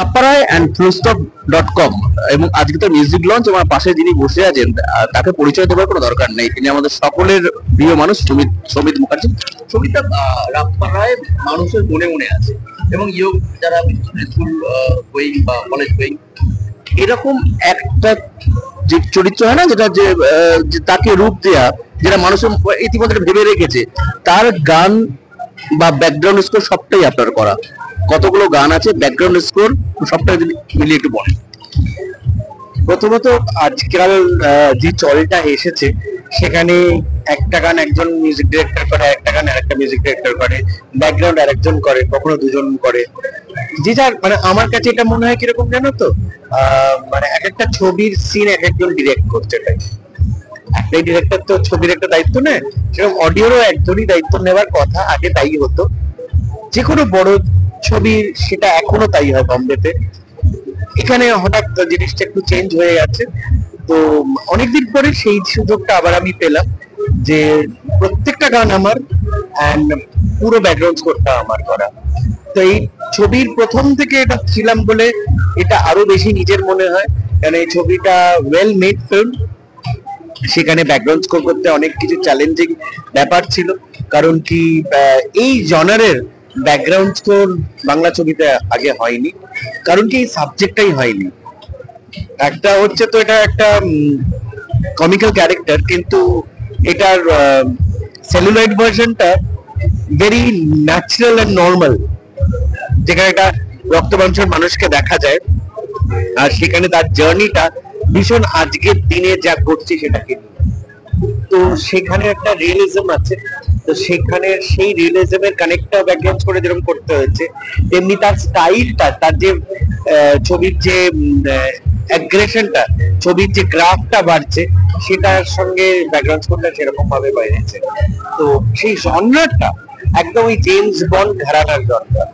রাপ্পারায় and ফুলস্টপ.com এবং আজকে তো মিউজিক লঞ্চ। আমার পাশে যিনি বসে আছেন তাকে পরিচয় দেওয়ার কোনো দরকার নেই, তিনি আমাদের সকলের প্রিয় মানুষ সমিত মুখার্জি। সমিতা, রাপ্পারায় মানুষের মনে মনে আছে এবং যারা স্কুল গোয়িং বা কলেজ গোয়িং, এরকম একটা যে চরিত্র হয় না, যেটা যে তাকে রূপ দেয়া, যেটা মানুষের ইতিমধ্যে ভেবে রেখেছে, তার গান বা ব্যাকগ্রাউন্ড স্কোর সবটাই আপনার করা। কতগুলো গান আছে, ব্যাকগ্রাউন্ড স্কোর সবটাই যদি মিলিয়ে একটু বলেন। প্রথমত আজকাল যে চলটা এসেছে সেখানে একটা গান একজন মিউজিক ডিরেক্টর করে, একটা গান আরেকটা মিউজিক ডিরেক্টর করে, ব্যাকগ্রাউন্ড আরেকজন করে, কখনো দুজন করে। যে যার মানে আমার কাছে এটা মনে হয় কিরকম জানো তো, মানে এক একটা ছবির সিন এক একজন ডিরেক্ট করছে, তাই একটাই ডিরেক্টর তো ছবির একটা দায়িত্ব নেয়, সেরকম অডিওরও একজনই দায়িত্ব নেওয়ার কথা। আগে তাই হতো, যে কোনো বড় ছবির সেটা এখনো তাই হয় বম্বেতে। এখানে হঠাৎ জিনিসটা একটু চেঞ্জ হয়ে গেছে, তো অনেকদিন পরে সেই সুযোগটা আবার আমি পেলাম যে প্রত্যেকটা গান আমার অ্যান্ড পুরো ব্যাকগ্রাউন্ড স্কোরটা আমার করা। তো এই ছবির প্রথম থেকে এটা ছিলাম বলে এটা আরো বেশি নিজের মনে হয়, কারণ এই ছবিটা ওয়েল মেড ফিল্ম। সেখানে ব্যাকগ্রাউন্ড স্কোর করতে অনেক কিছু চ্যালেঞ্জিং ব্যাপার ছিল, কারণ কি এই জনারের ব্যাকগ্রাউন্ড স্কোর বাংলা ছবিতে আগে হয়নি, কারণ কি এই সাবজেক্টটাই হয়নি। একটা হচ্ছে তো এটা একটা কমিক্যাল ক্যারেক্টার, কিন্তু এটার সেলুলয়েড ভার্সনটা ভেরি ন্যাচারাল এন্ড নর্মাল, যেখানে একটা রক্ত মাংসের মানুষকে দেখা যায়, আর সেখানে তার জার্নিটা ভীষণ আজকের দিনে যা ঘটছে সেটাকে নিয়ে। তো সেখানে একটা রিয়েলিজম আছে, তো সেখানে সেই রিয়েলিজমের কানেক্টটা ব্যাকগ্রাউন্ড করে যেরকম করতে হয়েছে, তেমনি তার স্টাইলটা, তার যে ছবির যে অ্যাগ্রেশনটা, ছবির যে গ্রাফটা বাড়ছে, সেটার সঙ্গে ব্যাকগ্রাউন্ড স্কোরটা সেরকম ভাবে বাইরেছে। তো সেই জনরাটা একদম ওই জেমস বন্ড ঘরানার জনরা।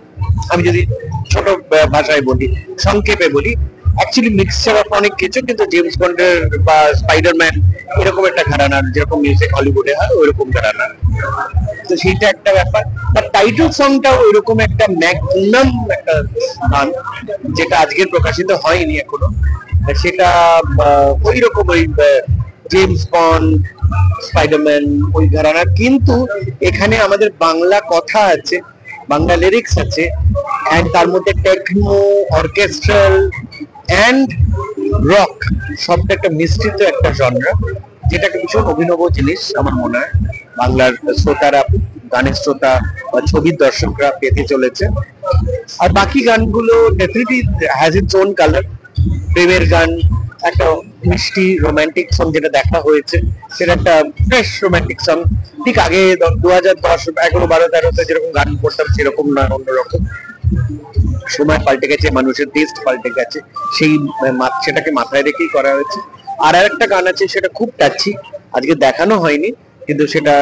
আমি যদি ছোট ভাষায় বলি, সংক্ষেপে বলি, অ্যাকচুয়ালি মিক্সচার অফ অনেক কিছু, কিন্তু জেমস বন্ডের বা স্পাইডারম্যান এরকম একটা ঘরানার, যেরকম মিউজিক হলিউডে হয় ওইরকম ঘরানার। তো সেইটা একটা ব্যাপার। তার টাইটেল সংটাও ওইরকম একটা ম্যাগনাম একটা গান, যেটা আজকের প্রকাশিত হয়নি এখনো। সেটা ওইরকম ওই জেমস বন্ড, স্পাইডারম্যান ওই ঘরানার, কিন্তু এখানে আমাদের বাংলা কথা আছে, বাংলা লিরিক্স আছে, এন্ড তার মধ্যে টেকনো, অর্কেস্ট্রাল এন্ড রক সবটা একটা মিশ্রিত একটা জনরা, যেটা একটা ভীষণ অভিনব জিনিস আমার মনে হয় বাংলার শ্রোতারা, গানের শ্রোতা বা ছবির দর্শকরা পেতে চলেছে। আর বাকি গানগুলো definitely has its own colour. প্রেমের গান, একটা মিষ্টি রোমান্টিক সং যেটা দেখা হয়েছে, সেটা একটা ফ্রেশ রোমান্টিক সং। ঠিক আগে 2010, 11, 12, 13-তে যেরকম গান করতাম সেরকম না, অন্যরকম। সময় পাল্টে গেছে, মানুষের টেস্ট পাল্টে গেছে, সেটাকে মাথায় রেখেই করা হয়েছে। আর একটা গান আছে, সেটা খুব টাচি, আজকে দেখানো হয়নি, কিন্তু সেটা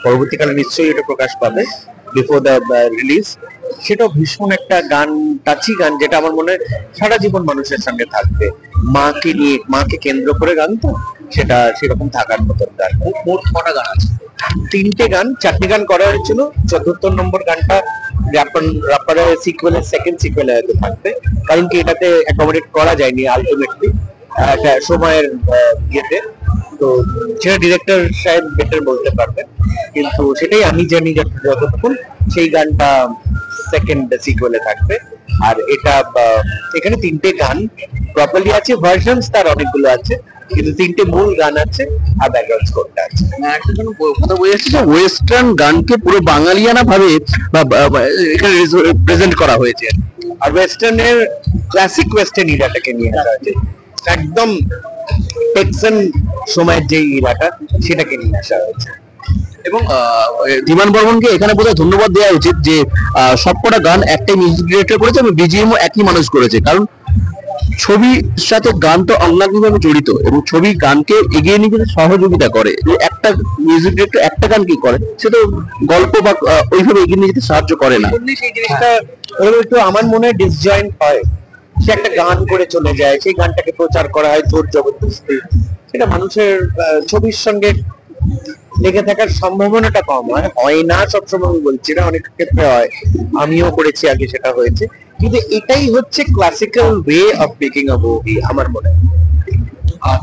পরবর্তীকালে নিশ্চয়ই এটা প্রকাশ পাবে বিফোর দ্য রিলিজ। সেটাও ভীষণ একটা গান, টাচি গান, যেটা আমার মনে হয় সারা জীবন মানুষের সঙ্গে থাকবে। মাকে নিয়ে, মাকে কেন্দ্র করে গান, তো সেটা সেরকম থাকার মতন গান। মোট কটা গান আছে? 3টে গান, 4টে গান করা হয়েছিল। 4র্থ নম্বর গানটা রাপ্পারের সিকুয়েলের সেকেন্ড সিকুয়েলে হয়তো থাকবে, কারণ কি এটাতে অ্যাকোমোডেট করা যায়নি আলটিমেটলি একটা সময়ের ইয়েতে। তো সেটা ডিরেক্টর সাহেব বেটার বলতে পারবেন, কিন্তু সেটাই আমি জানি যতক্ষণ, সেই গানটা সেকেন্ড সিকুয়েলে থাকবে। আর এটা এখানে 3টে গান প্রপারলি আছে, ভার্সনস তার অনেকগুলো আছে, কিন্তু 3টে মূল গান আছে আর ব্যাকগ্রাউন্ড স্কোরটা আছে। একটা কথা বোঝা যাচ্ছে যে ওয়েস্টার্ন গানকে পুরো বাঙালিয়ানা ভাবে এখানে প্রেজেন্ট করা হয়েছে, আর ওয়েস্টার্নের ক্লাসিক ওয়েস্টার্ন ইরাটাকে নিয়ে আসা হয়েছে, একদম টেক্সান সময়ের যে ইরাটা, সেটাকে নিয়ে আসা হয়েছে। এবং ধীমান বর্মনকে এখানে বোধহয় ধন্যবাদ দেওয়া উচিত যে সবকটা গান একটাই মিউজিক ডিরেক্টর করেছে এবং বিজিএমও একই মানুষ করেছে, কারণ ছবির সাথে গান তো অঙ্গাঙ্গিভাবে জড়িত এবং ছবি গানকে এগিয়ে নিয়ে যেতে সহযোগিতা করে। একটা মিউজিক ডিরেক্টর একটা গান কি করে, সে তো গল্প বা ওইভাবে এগিয়ে নিয়ে যেতে সাহায্য করে না। সেই জিনিসটা একটু আমার মনে হয় ডিসজয়েন্ট হয়। সে একটা গান করে চলে যায়, সেই গানটাকে প্রচার করা হয় জোর জবরদস্তি, সেটা মানুষের ছবির সঙ্গে লেগে থাকার সম্ভাবনাটা কম হয়, হয় না সবসময় আমি বলছি না, অনেক ক্ষেত্রে হয়, আমিও করেছি আগে, সেটা হয়েছে, কিন্তু এটাই হচ্ছে classical way of making a movie আমার মনে হয়।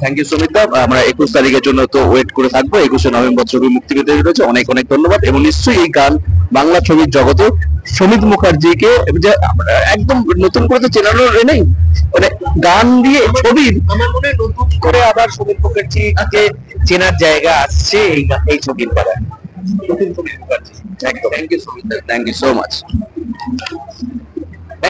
থ্যাংক ইউ সুমিত দা, আমরা 21 তারিখের জন্য তো ওয়েট করে থাকবো। 21শে নভেম্বর ছবি মুক্তি পেতে রয়েছে। অনেক অনেক ধন্যবাদ, এবং নিশ্চয়ই এই গান বাংলা ছবির জগতে সমিত মুখার্জিকে যে একদম নতুন করে তো চেনানোর নেই, মানে গান দিয়ে ছবির আমার মনে হয় নতুন করে আবার সুমিত মুখার্জিকে চেনার জায়গা আসছে এই ছবির দ্বারা। নতুন সুমিত মুখার্জি, একদম। থ্যাংক ইউ সুমিত দা, থ্যাংক ইউ সো মাচ।